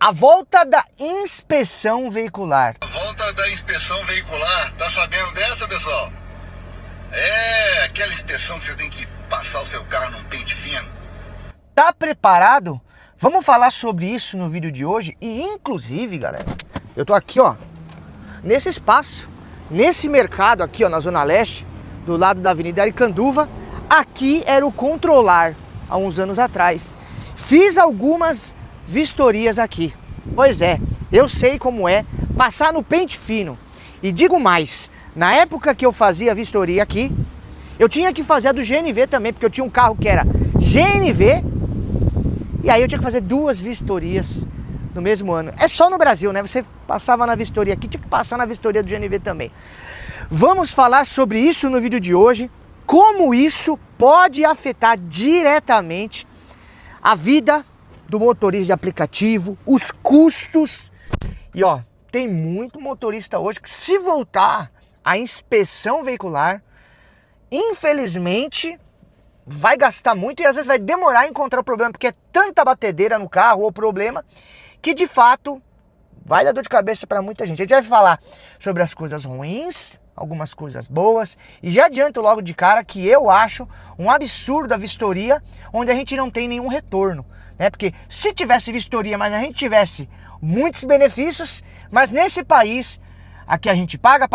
A volta da inspeção veicular. A volta da inspeção veicular, tá sabendo dessa, pessoal? É, aquela inspeção que você tem que passar o seu carro num pente fino. Tá preparado? Vamos falar sobre isso no vídeo de hoje. E inclusive, galera, eu tô aqui, ó, nesse espaço, nesse mercado aqui, ó, na Zona Leste, do lado da Avenida Aricanduva. Aqui era o Controlar, há uns anos atrás. Fiz algumas vistorias aqui. Pois é, eu sei como é passar no pente fino. E digo mais, na época que eu fazia vistoria aqui, eu tinha que fazer a do GNV também, porque eu tinha um carro que era GNV, e aí eu tinha que fazer 2 vistorias no mesmo ano. É só no Brasil, né? Você passava na vistoria aqui, tinha que passar na vistoria do GNV também. Vamos falar sobre isso no vídeo de hoje, como isso pode afetar diretamente a vida do motorista de aplicativo, os custos. E ó, tem muito motorista hoje que, se voltar a inspeção veicular, infelizmente vai gastar muito e às vezes vai demorar a encontrar o problema, porque é tanta batedeira no carro ou problema que de fato vai dar dor de cabeça para muita gente. A gente vai falar sobre as coisas ruins, algumas coisas boas, e já adianto logo de cara que eu acho um absurdo a vistoria onde a gente não tem nenhum retorno, né? Porque se tivesse vistoria, mas a gente tivesse muitos benefícios, mas nesse país aqui a gente paga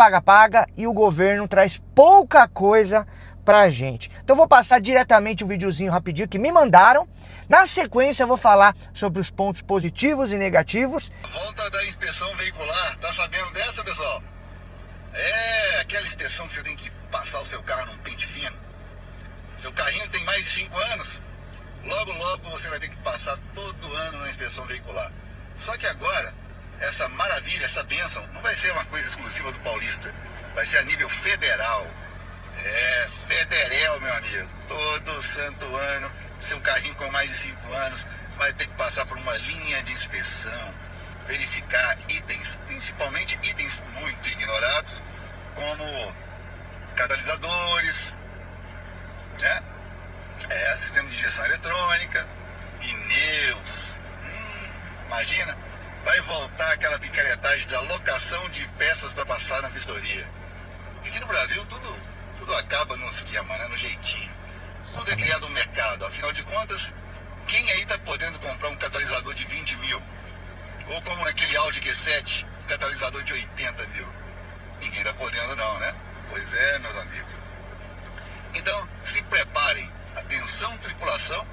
e o governo traz pouca coisa pra gente. Então eu vou passar diretamente um videozinho rapidinho que me mandaram. Na sequência eu vou falar sobre os pontos positivos e negativos. Volta da inspeção veicular, tá sabendo dessa, pessoal? É, aquela inspeção que você tem que passar o seu carro num pente fino. Seu carrinho tem mais de 5 anos, logo você vai ter que passar todo ano na inspeção veicular. Só que agora, essa maravilha, essa bênção, não vai ser uma coisa exclusiva do paulista, vai ser a nível federal. É, federal, meu amigo. Todo santo ano, seu carrinho com mais de 5 anos vai ter que passar por uma linha de inspeção, verificar itens, principalmente itens muito ignorados, como catalisadores, né? Sistema de injeção eletrônica, pneus. Imagina, vai voltar aquela picaretagem de alocação de peças para passar na vistoria. Aqui no Brasil tudo acaba no esquema, né? No jeitinho. Tudo é criado no mercado. Afinal de contas, quem aí tá podendo comprar um catalisador de 20 mil? Ou como naquele Audi Q7, um catalisador de 80 mil? Ninguém tá podendo não, né? Pois é, meus amigos. Então, se preparem. Atenção, tripulação.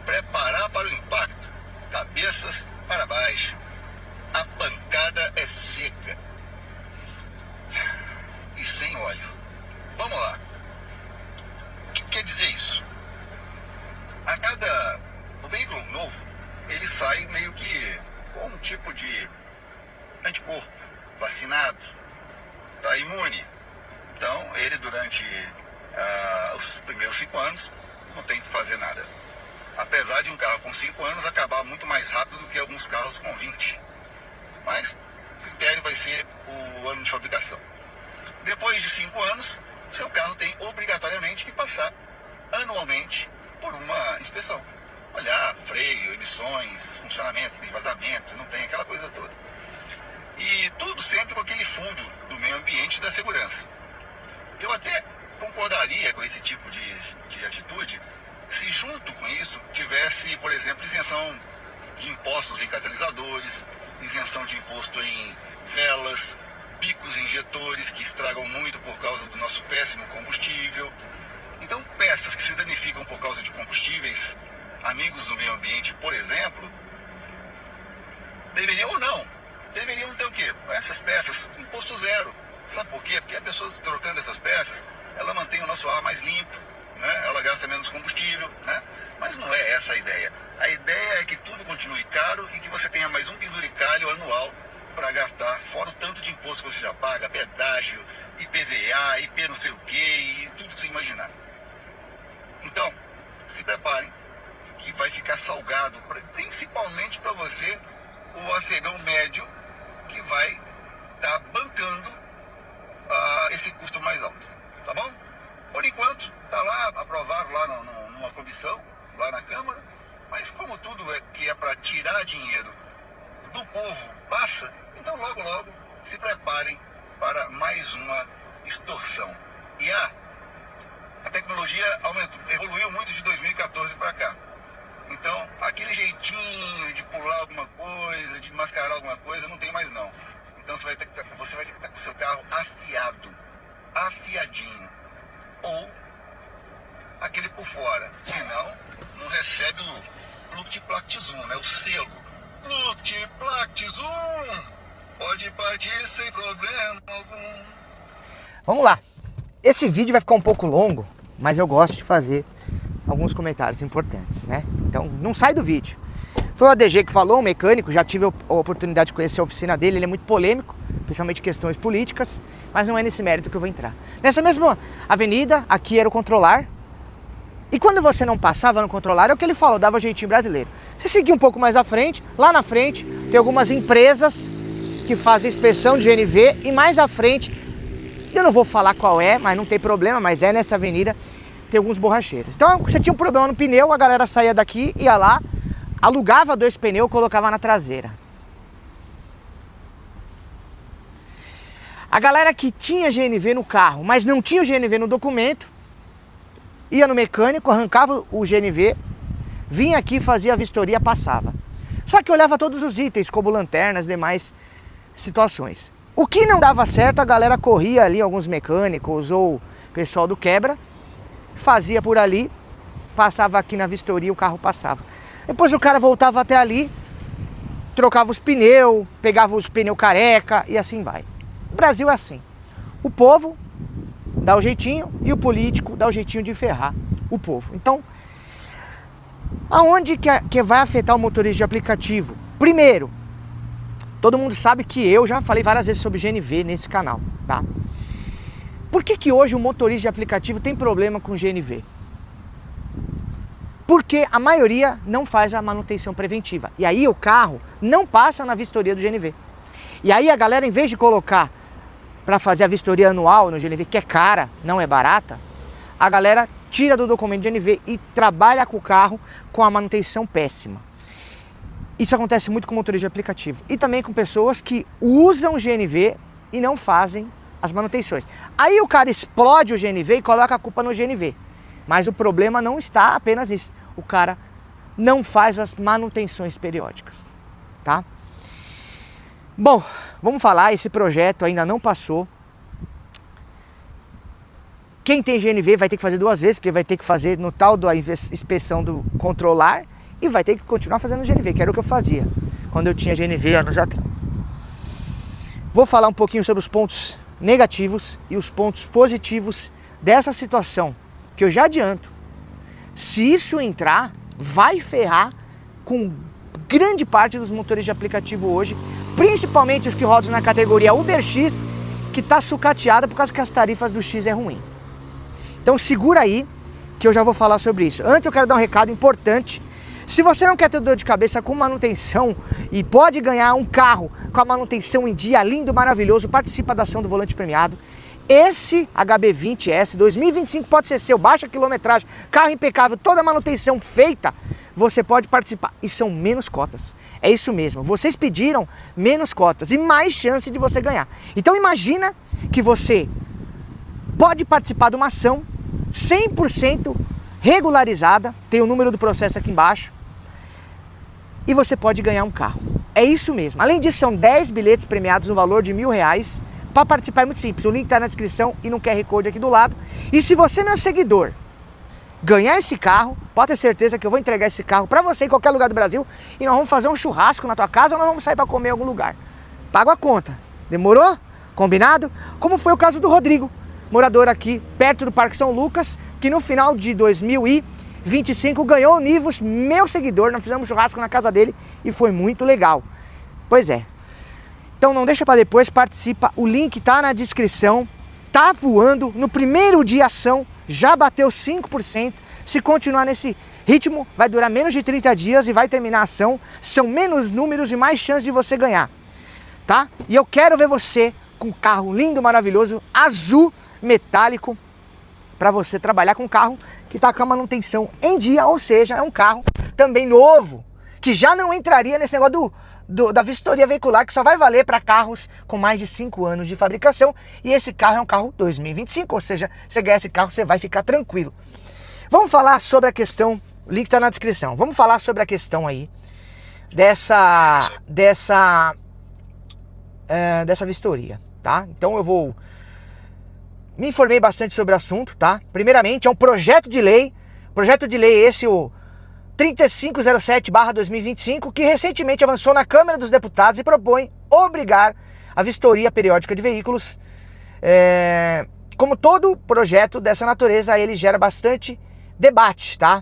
Preparar para o impacto. Cabeças para baixo. A pancada é seca. E sem óleo. Vamos lá. O que quer dizer isso? O veículo novo, ele sai meio que com um tipo de anticorpo, vacinado, tá imune. Então, ele durante os primeiros 5 anos não tem que fazer nada. Apesar de um carro com 5 anos acabar muito mais rápido do que alguns carros com 20. Mas o critério vai ser o ano de fabricação. Depois de 5 anos, seu carro tem obrigatoriamente que passar anualmente por uma inspeção. Olhar freio, emissões, funcionamento, se tem vazamento, não tem, aquela coisa toda. E tudo sempre com aquele fundo do meio ambiente e da segurança. Eu até concordaria com esse tipo de atitude se junto com isso tivesse, por exemplo, isenção de impostos em catalisadores, isenção de imposto em velas, picos injetores que estragam muito por causa do nosso péssimo combustível. Então, peças que se danificam por causa de combustíveis, amigos do meio ambiente, por exemplo, deveriam ter o quê? Essas peças, imposto zero. Sabe por quê? Porque a pessoa trocando essas peças, ela mantém o nosso ar mais limpo, né? Ela gasta menos combustível, né? Mas não é essa a ideia. A ideia é que tudo continue caro e que você tenha mais um penduricalho anual para gastar, fora o tanto de imposto que você já paga, pedágio, IPVA, IP não sei o que, e tudo que você imaginar. Então, se preparem que vai ficar salgado, principalmente para você, o afegão médio, que vai estar bancando esse custo mais alto, tá bom? Por enquanto, tá lá, aprovado lá numa comissão, lá na Câmara, mas como tudo que é para tirar dinheiro do povo passa, então logo logo se preparem para mais uma extorsão. E a tecnologia evoluiu muito de 2014 para cá. Então, aquele jeitinho de pular alguma coisa, de mascarar alguma coisa, não tem mais não. Então você vai ter que estar com o seu carro afiadinho. Ou aquele por fora. Senão, não recebe o Pluktiplakt-Zum, né? O selo. Pluktiplakt-Zum! Pode partir sem problema algum. Vamos lá. Esse vídeo vai ficar um pouco longo, mas eu gosto de fazer alguns comentários importantes, né? Então, não sai do vídeo. Foi o ADG que falou, um mecânico, já tive a oportunidade de conhecer a oficina dele, ele é muito polêmico, principalmente questões políticas, mas não é nesse mérito que eu vou entrar. Nessa mesma avenida, aqui era o controlar, e quando você não passava no controlar, é o que ele falou, dava jeitinho brasileiro. Você seguir um pouco mais à frente, lá na frente, tem algumas empresas que fazem inspeção de GNV, e mais à frente, eu não vou falar qual é, mas não tem problema, mas é nessa avenida, tem alguns borracheiros. Então, você tinha um problema no pneu, a galera saía daqui, ia lá, alugava 2 pneus e colocava na traseira. A galera que tinha GNV no carro, mas não tinha o GNV no documento, ia no mecânico, arrancava o GNV, vinha aqui, fazia a vistoria, passava. Só que olhava todos os itens, como lanternas, demais situações. O que não dava certo, a galera corria ali, alguns mecânicos ou pessoal do quebra, fazia por ali, passava aqui na vistoria, o carro passava. Depois o cara voltava até ali, trocava os pneus, pegava os pneus careca e assim vai. O Brasil é assim. O povo dá o jeitinho e o político dá o jeitinho de ferrar o povo. Então, aonde que vai afetar o motorista de aplicativo? Primeiro, todo mundo sabe que eu já falei várias vezes sobre GNV nesse canal, tá? Por que hoje o motorista de aplicativo tem problema com GNV? Porque a maioria não faz a manutenção preventiva. E aí o carro não passa na vistoria do GNV. E aí a galera, em vez de colocar para fazer a vistoria anual no GNV, que é cara, não é barata, a galera tira do documento de GNV e trabalha com o carro com a manutenção péssima. Isso acontece muito com motorista de aplicativo. E também com pessoas que usam GNV e não fazem as manutenções. Aí o cara explode o GNV e coloca a culpa no GNV. Mas o problema não está apenas nisso. O cara não faz as manutenções periódicas, tá? Bom, vamos falar, esse projeto ainda não passou. Quem tem GNV vai ter que fazer 2 vezes, porque vai ter que fazer no tal da inspeção do controlar e vai ter que continuar fazendo GNV, que era o que eu fazia quando eu tinha GNV anos atrás. Vou falar um pouquinho sobre os pontos negativos e os pontos positivos dessa situação, que eu já adianto. Se isso entrar, vai ferrar com grande parte dos motoristas de aplicativo hoje, principalmente os que rodam na categoria Uber X, que está sucateada por causa que as tarifas do X é ruim. Então segura aí, que eu já vou falar sobre isso. Antes eu quero dar um recado importante. Se você não quer ter dor de cabeça com manutenção e pode ganhar um carro com a manutenção em dia lindo, maravilhoso, participa da ação do volante premiado. Esse HB20S 2025 pode ser seu, baixa quilometragem, carro impecável, toda a manutenção feita, você pode participar. E são menos cotas. É isso mesmo, vocês pediram menos cotas e mais chance de você ganhar. Então imagina que você pode participar de uma ação 100% regularizada, tem o número do processo aqui embaixo, e você pode ganhar um carro. É isso mesmo. Além disso, são 10 bilhetes premiados no valor de R$1.000. Para participar é muito simples. O link está na descrição e no QR Code aqui do lado. E se você, meu seguidor, ganhar esse carro, pode ter certeza que eu vou entregar esse carro para você em qualquer lugar do Brasil e nós vamos fazer um churrasco na tua casa ou nós vamos sair para comer em algum lugar. Pago a conta. Demorou? Combinado? Como foi o caso do Rodrigo, morador aqui perto do Parque São Lucas, que no final de 2025 ganhou o Nivus, meu seguidor. Nós fizemos um churrasco na casa dele e foi muito legal. Pois é. Então não deixa para depois, participa. O link tá na descrição. Tá voando. No primeiro dia ação já bateu 5%. Se continuar nesse ritmo, vai durar menos de 30 dias e vai terminar a ação. São menos números e mais chances de você ganhar. Tá? E eu quero ver você com um carro lindo, maravilhoso, azul, metálico, para você trabalhar com um carro que está com a manutenção em dia, ou seja, é um carro também novo, que já não entraria nesse negócio da vistoria veicular, que só vai valer para carros com mais de 5 anos de fabricação, e esse carro é um carro 2025, ou seja, você ganhar esse carro, você vai ficar tranquilo. Vamos falar sobre a questão, o link está na descrição, vamos falar sobre a questão aí dessa vistoria, tá? Então eu vou... Me informei bastante sobre o assunto, tá? Primeiramente, é um projeto de lei esse, o 3507/2025, que recentemente avançou na Câmara dos Deputados e propõe obrigar a vistoria periódica de veículos. Como todo projeto dessa natureza, ele gera bastante debate, tá?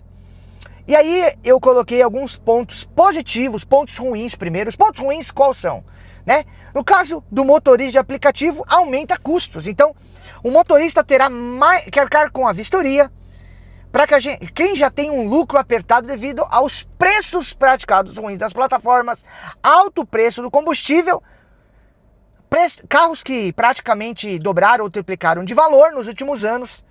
E aí eu coloquei alguns pontos positivos, pontos ruins primeiro. Os pontos ruins quais são? Né? No caso do motorista de aplicativo, aumenta custos. Então, o motorista terá que arcar com a vistoria, para quem já tem um lucro apertado devido aos preços praticados ruins das plataformas, alto preço do combustível, carros que praticamente dobraram ou triplicaram de valor nos últimos anos,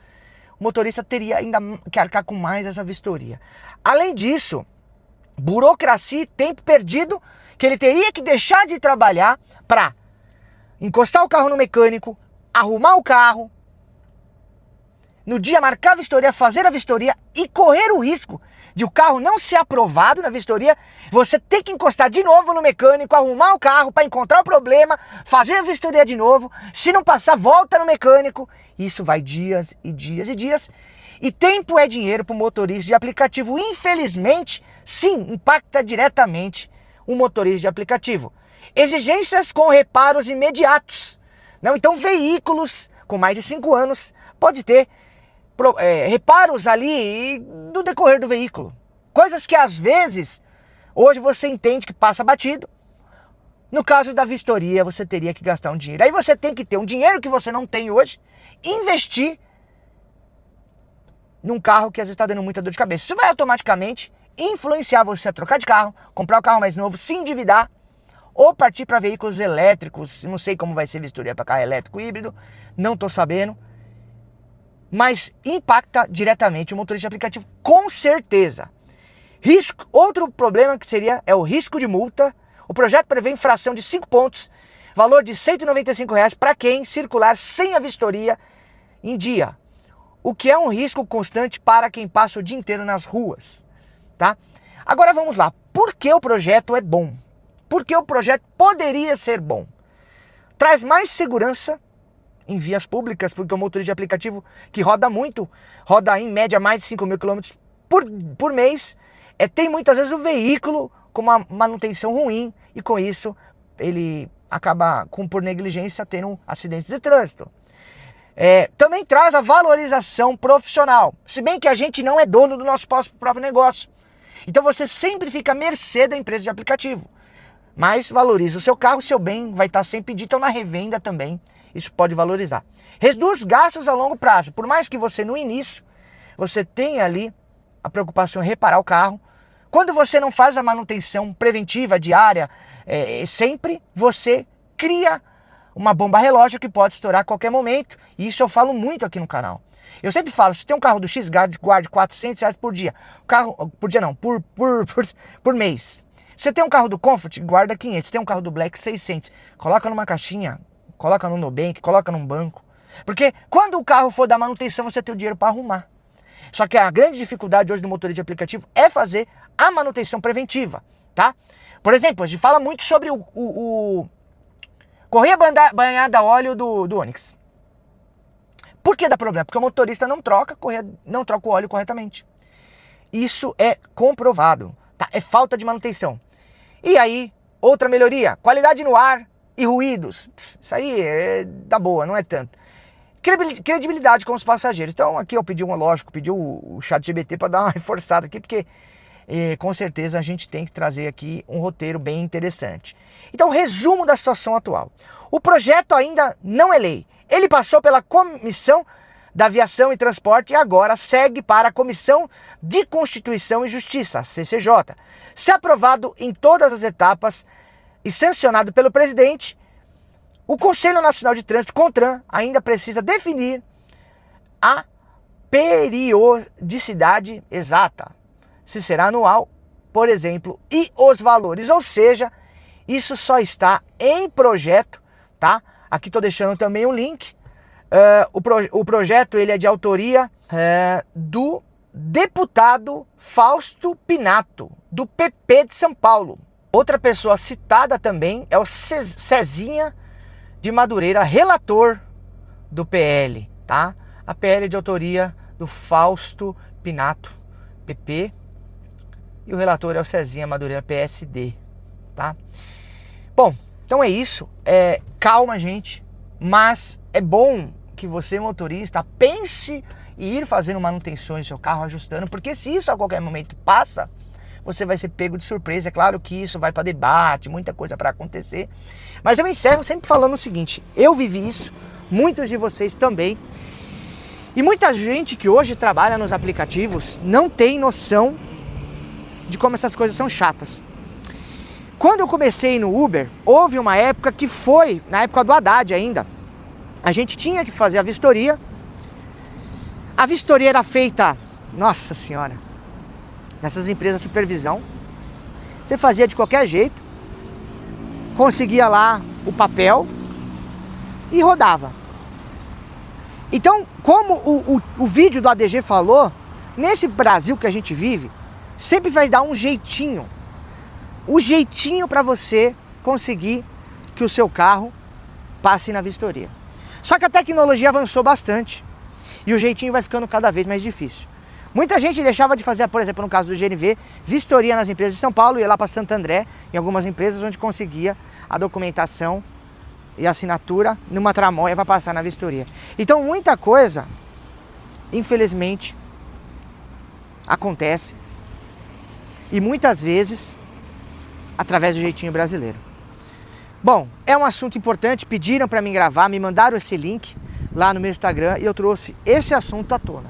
o motorista teria ainda que arcar com mais essa vistoria. Além disso, burocracia e tempo perdido, que ele teria que deixar de trabalhar para encostar o carro no mecânico, arrumar o carro, no dia marcar a vistoria, fazer a vistoria e correr o risco de o carro não ser aprovado na vistoria, você ter que encostar de novo no mecânico, arrumar o carro para encontrar o problema, fazer a vistoria de novo, se não passar, volta no mecânico. Isso vai dias e dias e dias. E tempo é dinheiro para o motorista de aplicativo. Infelizmente, sim, impacta diretamente o motorista de aplicativo. Exigências com reparos imediatos. Não, então, veículos com mais de 5 anos pode ter reparos ali no decorrer do veículo. Coisas que às vezes, hoje você entende que passa batido. No caso da vistoria, você teria que gastar um dinheiro. Aí você tem que ter um dinheiro que você não tem hoje, investir num carro que às vezes está dando muita dor de cabeça. Isso vai automaticamente influenciar você a trocar de carro, comprar um carro mais novo, se endividar, ou partir para veículos elétricos. Não sei como vai ser vistoria para carro elétrico híbrido, não estou sabendo. Mas impacta diretamente o motorista de aplicativo, com certeza. Outro problema que é o risco de multa. O projeto prevê infração de 5 pontos, valor de R$ 195 para quem circular sem a vistoria em dia. O que é um risco constante para quem passa o dia inteiro nas ruas. Tá? Agora vamos lá. Por que o projeto é bom? Por que o projeto poderia ser bom? Traz mais segurança em vias públicas, porque o motorista de aplicativo que roda muito, roda em média mais de 5 mil quilômetros por mês, tem muitas vezes o veículo com uma manutenção ruim e com isso ele acaba, por negligência, tendo acidentes de trânsito. Também traz a valorização profissional, se bem que a gente não é dono do nosso próprio negócio. Então você sempre fica à mercê da empresa de aplicativo, mas valoriza o seu carro, o seu bem vai estar sempre dito. Então na revenda também isso pode valorizar. Reduz gastos a longo prazo. Por mais que você no início, você tenha ali a preocupação em reparar o carro, quando você não faz a manutenção preventiva, diária, sempre você cria uma bomba relógio que pode estourar a qualquer momento. E isso eu falo muito aqui no canal. Eu sempre falo, se tem um carro do X-Guard, guarde R$400 por dia. Por mês. Se tem um carro do Comfort, guarda 500. Se tem um carro do Black, 600. Coloca numa caixinha, coloca no Nubank, coloca num banco. Porque quando o carro for dar manutenção, você tem o dinheiro para arrumar. Só que a grande dificuldade hoje do motorista de aplicativo é fazer a manutenção preventiva, tá? Por exemplo, a gente fala muito sobre o correia banhada a óleo do Onix. Por que dá problema? Porque o motorista não troca o óleo corretamente. Isso é comprovado, tá? É falta de manutenção. E aí, outra melhoria, qualidade no ar e ruídos. Isso aí dá boa, não é tanto. Credibilidade com os passageiros. Então aqui eu pedi o ChatGPT para dar uma reforçada aqui, porque com certeza a gente tem que trazer aqui um roteiro bem interessante. Então, resumo da situação atual. O projeto ainda não é lei. Ele passou pela Comissão da Aviação e Transporte e agora segue para a Comissão de Constituição e Justiça, CCJ. Se aprovado em todas as etapas e sancionado pelo presidente, o Conselho Nacional de Trânsito, CONTRAN, ainda precisa definir a periodicidade exata, se será anual, por exemplo, e os valores, ou seja, Isso só está em projeto, tá? Aqui estou deixando também o link. O projeto ele é de autoria do deputado Fausto Pinato, do PP de São Paulo. Outra pessoa citada também é o Cezinha de Madureira, relator do PL, tá? A PL é de autoria do Fausto Pinato, PP, e o relator é o Cezinha Madureira, PSD, tá? Bom, então é isso. Calma, gente, mas é bom que você, motorista, pense em ir fazendo manutenções do seu carro, ajustando, porque se isso a qualquer momento passa, você vai ser pego de surpresa. É claro que isso vai para debate, muita coisa para acontecer, mas eu encerro sempre falando o seguinte: eu vivi isso, muitos de vocês também, e muita gente que hoje trabalha nos aplicativos não tem noção de como essas coisas são chatas. Quando eu comecei no Uber, houve uma época que foi, na época do Haddad ainda, a gente tinha que fazer a vistoria. A vistoria era feita, nossa senhora, nessas empresas de supervisão. Você fazia de qualquer jeito, conseguia lá o papel e rodava. Então, como o vídeo do ADG falou, nesse Brasil que a gente vive, sempre vai dar um jeitinho. O jeitinho para você conseguir que o seu carro passe na vistoria. Só que a tecnologia avançou bastante e o jeitinho vai ficando cada vez mais difícil. Muita gente deixava de fazer, por exemplo, no caso do GNV, vistoria nas empresas de São Paulo, ia lá para Santo André, em algumas empresas onde conseguia a documentação e a assinatura numa tramóia para passar na vistoria. Então muita coisa, infelizmente, acontece e muitas vezes através do jeitinho brasileiro. Bom, é um assunto importante, pediram para mim gravar, me mandaram esse link lá no meu Instagram e eu trouxe esse assunto à tona.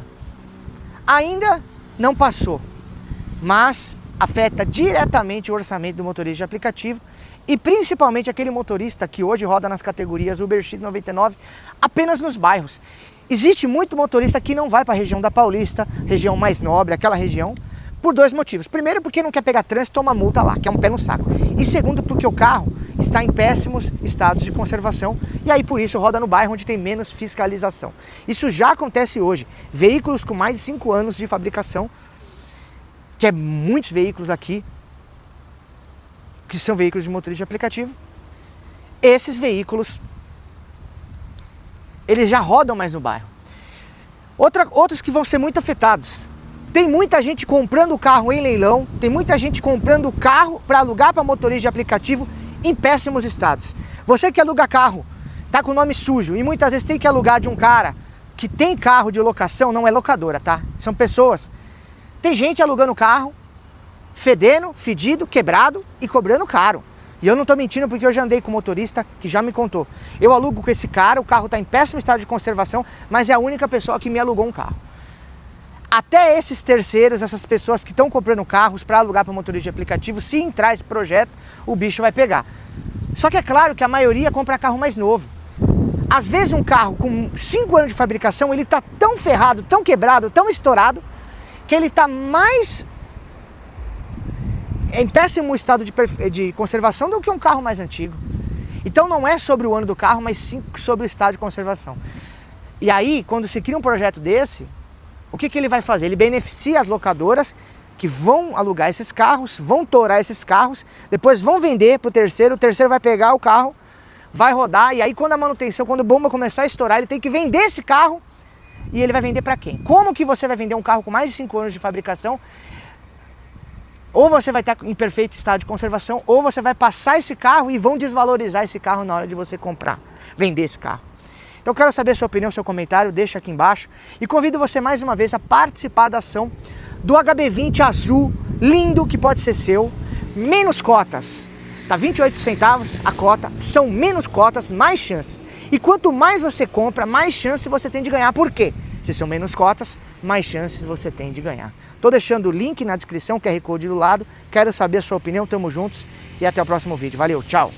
Ainda não passou, mas afeta diretamente o orçamento do motorista de aplicativo e principalmente aquele motorista que hoje roda nas categorias Uber X99 apenas nos bairros. Existe muito motorista que não vai para a região da Paulista, região mais nobre, aquela região, por dois motivos. Primeiro, porque não quer pegar trânsito e toma multa lá, que é um pé no saco. E segundo, porque o carro está em péssimos estados de conservação e aí por isso roda no bairro onde tem menos fiscalização. Isso já acontece hoje. Veículos com mais de 5 anos de fabricação, que é muitos veículos aqui, que são veículos de motorista de aplicativo, esses veículos, eles já rodam mais no bairro. Outros que vão ser muito afetados. Tem muita gente comprando carro em leilão, tem muita gente comprando carro para alugar para motorista de aplicativo em péssimos estados. Você que aluga carro, tá com o nome sujo e muitas vezes tem que alugar de um cara que tem carro de locação, não é locadora, tá? São pessoas. Tem gente alugando carro, fedendo, fedido, quebrado e cobrando caro. E eu não tô mentindo porque eu já andei com motorista que já me contou. Eu alugo com esse cara, o carro tá em péssimo estado de conservação, mas é a única pessoa que me alugou um carro. Até esses terceiros, essas pessoas que estão comprando carros para alugar para motorista de aplicativo, se entrar esse projeto, o bicho vai pegar. Só que é claro que a maioria compra carro mais novo. Às vezes um carro com 5 anos de fabricação, ele está tão ferrado, tão quebrado, tão estourado, que ele está mais em péssimo estado de conservação do que um carro mais antigo. Então não é sobre o ano do carro, mas sim sobre o estado de conservação. E aí, quando se cria um projeto desse, o que ele vai fazer? Ele beneficia as locadoras que vão alugar esses carros, vão tourar esses carros, depois vão vender para o terceiro vai pegar o carro, vai rodar, e aí quando a manutenção, quando a bomba começar a estourar, ele tem que vender esse carro, e ele vai vender para quem? Como que você vai vender um carro com mais de 5 anos de fabricação? Ou você vai estar em perfeito estado de conservação, ou você vai passar esse carro e vão desvalorizar esse carro na hora de você comprar, vender esse carro. Então eu quero saber a sua opinião, seu comentário, deixa aqui embaixo. E convido você mais uma vez a participar da ação do HB20 azul, lindo, que pode ser seu. Menos cotas, tá 28 centavos a cota, são menos cotas, mais chances. E quanto mais você compra, mais chance você tem de ganhar. Por quê? Se são menos cotas, mais chances você tem de ganhar. Tô deixando o link na descrição, QR Code do lado. Quero saber a sua opinião, tamo juntos e até o próximo vídeo. Valeu, tchau!